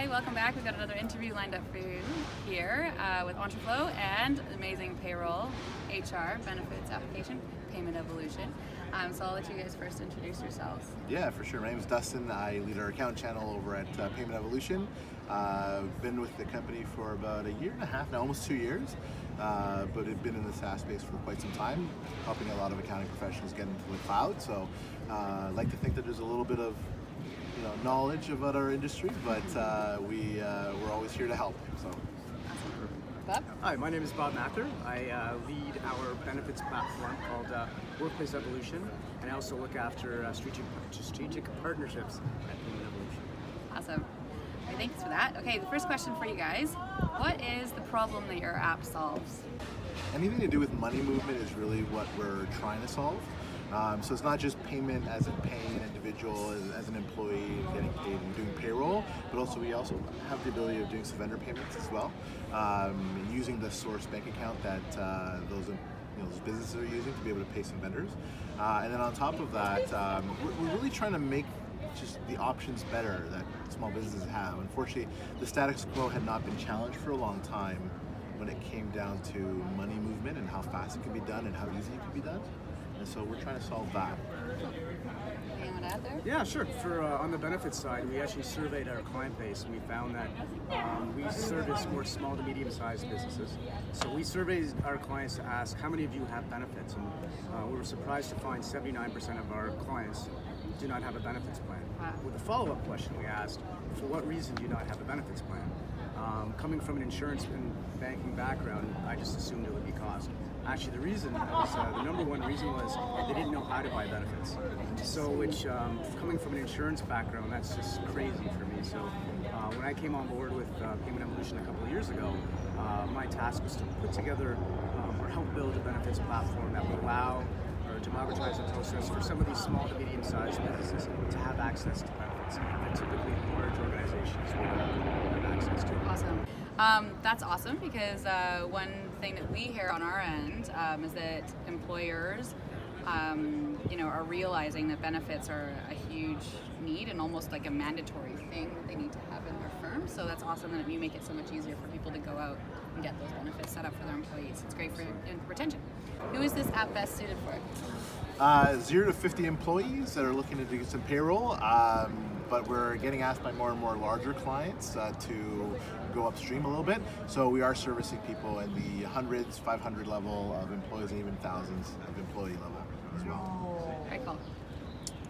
Hi, welcome back. We've got another interview lined up for you here with Entreflow and amazing payroll, HR, benefits application, PaymentEvolution. So I'll let you guys first introduce yourselves. Yeah, for sure. My name is Dustin. I lead our account channel over at PaymentEvolution. Been with the company for about a year and a half now, almost 2 years. But I've been in the SaaS space for quite some time, helping a lot of accounting professionals get into the cloud. So I like to think that there's a little bit of knowledge about our industry, but we're always here to help. So. Bob? Hi, my name is Bob Mathur. I lead our benefits platform called PaymentEvolution, and I also look after strategic partnerships at PaymentEvolution. Awesome. Okay, thanks for that. Okay, the first question for you guys. What is the problem that your app solves? Anything to do with money movement is really what we're trying to solve. So it's not just payment as in paying an individual as an employee getting paid and doing payroll, but also we also have the ability of doing some vendor payments as well, using the source bank account that those businesses are using to be able to pay some vendors. And then on top of that, we're really trying to make just the options better that small businesses have. Unfortunately, the status quo had not been challenged for a long time when it came down to money movement and how fast it can be done and how easy it can be done. And so we're trying to solve that. Anyone out there? Yeah, sure. For on the benefits side, we actually surveyed our client base, and we found that we service more small to medium-sized businesses. So we surveyed our clients to ask, how many of you have benefits? And we were surprised to find 79% of our clients do not have a benefits plan. Wow. With a follow-up question, we asked, for what reason do you not have a benefits plan? Coming from an insurance and banking background, I just assumed it would be cost. Actually, the number one reason was they didn't know how to buy benefits. So, coming from an insurance background, that's just crazy for me. So, when I came on board with PaymentEvolution a couple of years ago, my task was to put together or help build a benefits platform that would allow or democratize the process for some of these small to medium-sized businesses to have access to benefits that typically large organizations would have access to. Awesome. That's awesome because one thing that we hear on our end is that employers, are realizing that benefits are a huge need and almost like a mandatory thing that they need to have in their firm. So that's awesome that you make it so much easier for people to go out and get those benefits set up for their employees. It's great for retention. Who is this app best suited for? 0 to 50 employees that are looking to do some payroll, but we're getting asked by more and more larger clients to go upstream a little bit. So we are servicing people in the hundreds, 500 level of employees, and even thousands of employee level as well. Very cool.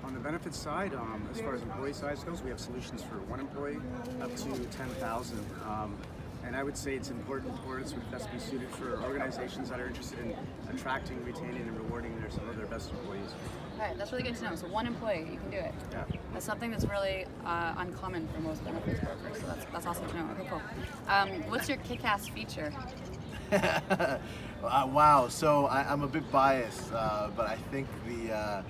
On the benefits side, as far as employee size goes, we have solutions for 1 employee up to 10,000. And I would say it's important, or it's would best be suited for organizations that are interested in attracting, retaining, and rewarding some of their best employees. All right, that's really good to know. So 1 employee, you can do it. Yeah. That's something that's really uncommon for most benefits brokers. So that's awesome to know. Okay, cool. What's your kick-ass feature? Wow. So I'm a bit biased, but I think the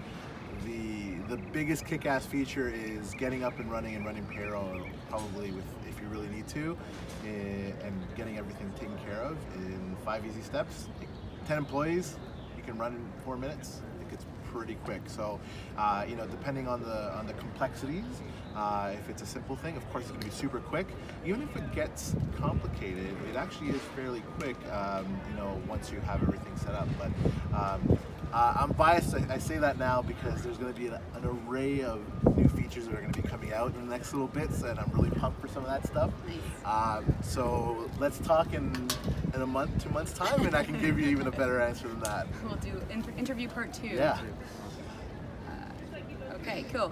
biggest kick-ass feature is getting up and running payroll, probably if you really need to, and getting everything taken care of in 5 easy steps. 10 employees, you can run in 4 minutes. I think it's pretty quick. So, depending on the complexities, if it's a simple thing, of course, it's going to be super quick. Even if it gets complicated, it actually is fairly quick. Once you have everything set up. But I'm biased. I say that now because there's going to be an array of new features that are going to be coming out in the next little bits, and I'm really pumped for some of that stuff. Nice. So let's talk in a month, 2 months time, and I can give you even a better answer than that. We'll do interview part 2. Yeah. Okay, cool.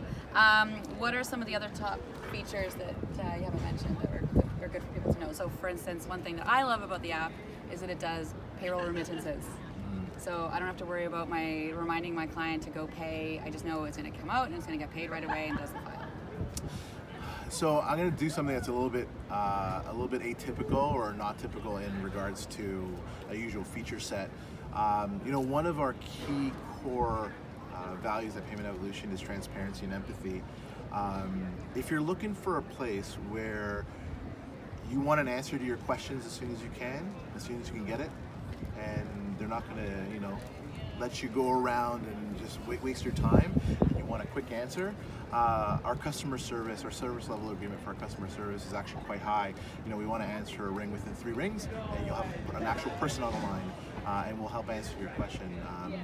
What are some of the other top features that you haven't mentioned that are good for people to know? So, for instance, one thing that I love about the app is that it does payroll remittances. So I don't have to worry about reminding my client to go pay. I just know it's going to come out and it's going to get paid right away and does the file. So I'm going to do something that's a little bit atypical or not typical in regards to a usual feature set. One of our key core values at PaymentEvolution is transparency and empathy. If you're looking for a place where you want an answer to your questions as soon as you can get it, and they're not going to, lets you go around and just waste your time, and you want a quick answer, our customer service, our service level agreement for our customer service is actually quite high. You know, we want to answer a ring within 3 rings, and you'll have an actual person on the line, and we'll help answer your question.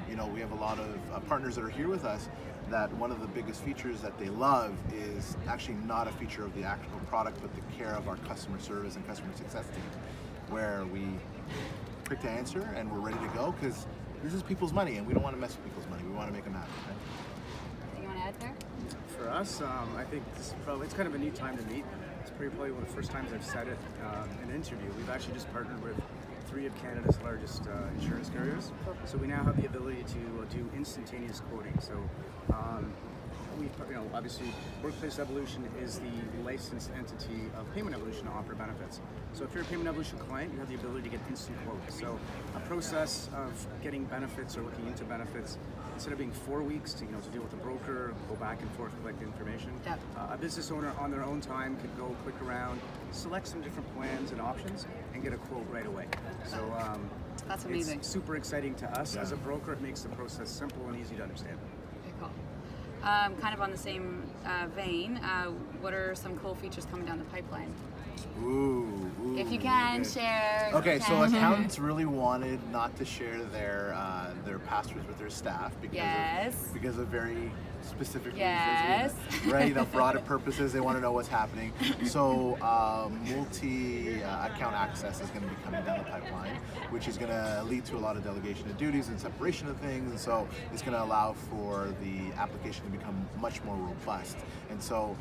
You know, we have a lot of partners that are here with us that one of the biggest features that they love is actually not a feature of the actual product, but the care of our customer service and customer success team, where we quick to answer and we're ready to go, because this is people's money and we don't want to mess with people's money. We want to make them happy. Right? Anything you want to add there? For us, I think this is it's kind of a neat time to meet. It's probably one of the first times I've said it in an interview. We've actually just partnered with 3 of Canada's largest insurance carriers. So we now have the ability to do instantaneous quoting. So obviously PaymentEvolution is the licensed entity of PaymentEvolution to offer benefits. So if you're a PaymentEvolution client, you have the ability to get instant quotes. So a process of getting benefits or looking into benefits, instead of being 4 weeks to deal with a broker, go back and forth, collect information, Yep. A business owner on their own time could go click around, select some different plans and options, and get a quote right away. So That's amazing. it's super exciting to us. Yeah. As a broker, it makes the process simple and easy to understand. Okay, cool. Kind of on the same vein, what are some cool features coming down the pipeline? Ooh, If you can good. share. Okay, if you so can. accountants really wanted not to share their passwords with their staff because of very specific Yes. reasons, right? For audit purposes, they want to know what's happening. So multi-account access is going to be coming down the pipeline, which is going to lead to a lot of delegation of duties and separation of things, and so it's going to allow for the application to become much more robust. And so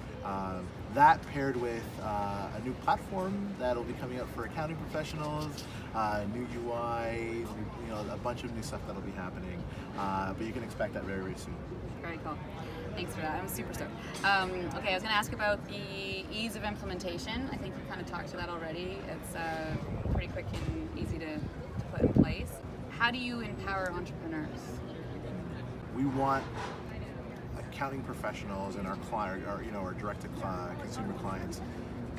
that paired with a new platform that'll be coming up for accounting professionals, new UI, a bunch of new stuff that'll be happening. But you can expect that very, very soon. Very cool. Thanks for that. I'm super stoked. Okay, I was going to ask about the ease of implementation. I think you kind of talked to that already. It's pretty quick and easy to put in place. How do you empower entrepreneurs? We want accounting professionals and our direct to consumer clients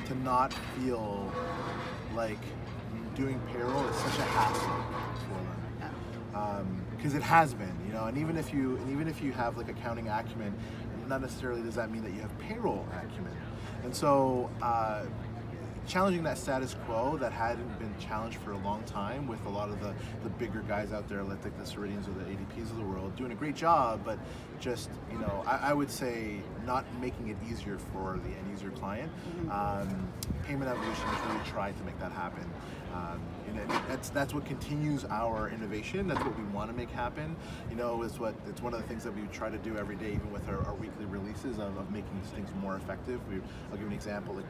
to not feel like doing payroll is such a hassle for them. Because it has been, and even if you have like accounting acumen, not necessarily does that mean that you have payroll acumen. And so challenging that status quo that hadn't been challenged for a long time with a lot of the bigger guys out there, like the Ceridians or the ADPs of the world, doing a great job, but just, I would say not making it easier for the end user client. PaymentEvolution has really tried to make that happen. That's what continues our innovation. That's what we want to make happen. It's one of the things that we try to do every day, even with our weekly releases of making these things more effective. I'll give you an example. Like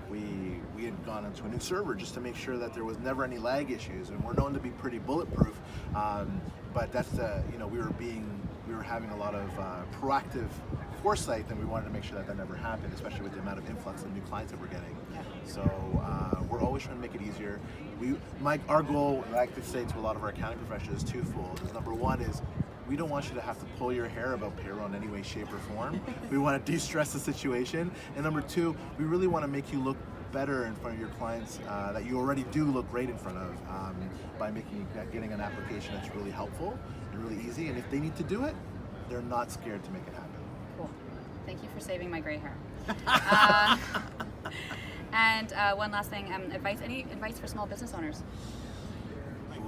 we had gone into a new server just to make sure that there was never any lag issues, and we're known to be pretty bulletproof. But that's we were having a lot of proactive foresight, and we wanted to make sure that never happened, especially with the amount of influx of new clients that we're getting. Yeah. So we're always trying to make it easier. Our goal, I like to say to a lot of our accounting professionals, is twofold. Number one is we don't want you to have to pull your hair about payroll in any way, shape, or form. We want to de-stress the situation. And number two, we really want to make you look better in front of your clients that you already do look great in front of by getting an application that's really helpful and really easy. And if they need to do it, they're not scared to make it happen. Cool. Thank you for saving my gray hair. And one last thing, any advice for small business owners?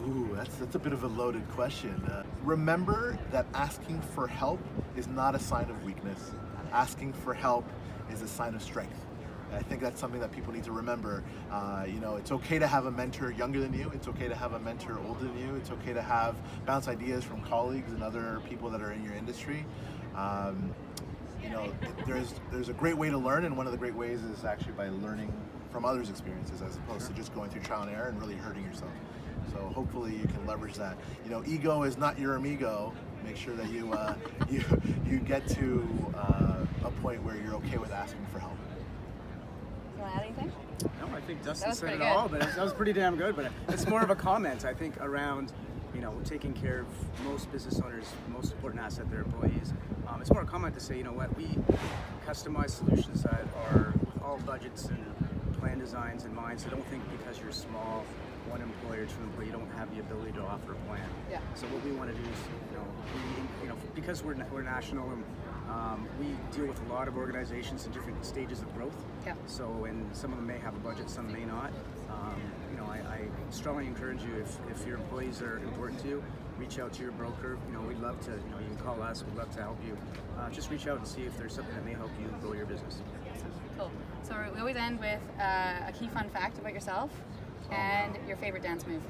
Ooh, that's a bit of a loaded question. Remember that asking for help is not a sign of weakness. Asking for help is a sign of strength. I think that's something that people need to remember. It's okay to have a mentor younger than you. It's okay to have a mentor older than you. It's okay to bounce ideas from colleagues and other people that are in your industry. There's a great way to learn, and one of the great ways is actually by learning from others' experiences, as opposed to just going through trial and error and really hurting yourself. So hopefully you can leverage that. Ego is not your amigo. Make sure that you get to a point where you're okay with asking for help. You want to add anything? No, I think Dustin said pretty it all, good. but that was pretty damn good. But it's more of a comment, I think, around taking care of most business owners' most important asset, their employees. It's more a comment to say, we customize solutions that are with all budgets and plan designs in mind. So don't think because you're small one employer to an employee, you don't have the ability to offer a plan. Yeah. So what we want to do is, because we're national, and we deal with a lot of organizations in different stages of growth. Yeah. So, and some of them may have a budget, some may not. I strongly encourage you, if your employees are important to you, reach out to your broker. We'd love to, you can call us, we'd love to help you. Just reach out and see if there's something that may help you grow your business. Cool. So we always end with a key fun fact about yourself and your favorite dance move.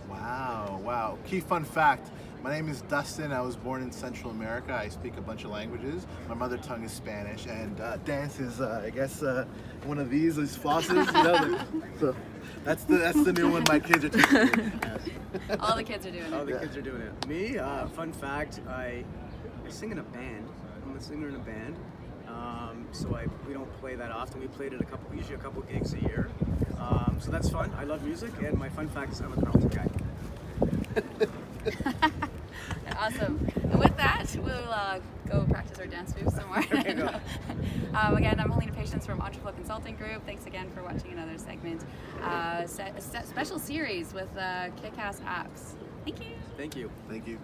Wow. Key fun fact. My name is Dustin. I was born in Central America. I speak a bunch of languages. My mother tongue is Spanish, and dance is, I guess, one of these flosses. So that's the new one my kids are teaching me. All the kids are doing it. All the kids are doing it. Me, fun fact, I sing in a band. I'm a singer in a band. So we don't play that often. We played it usually a couple gigs a year. So that's fun. I love music, and my fun fact is I'm a Carlton guy. Awesome. And with that, we'll go practice our dance moves some more. Okay, go. Again, I'm Helina Patience from Entreflow Consulting Group. Thanks again for watching another segment. Special series with kick-ass apps. Thank you. Thank you. Thank you.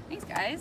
Thanks, guys.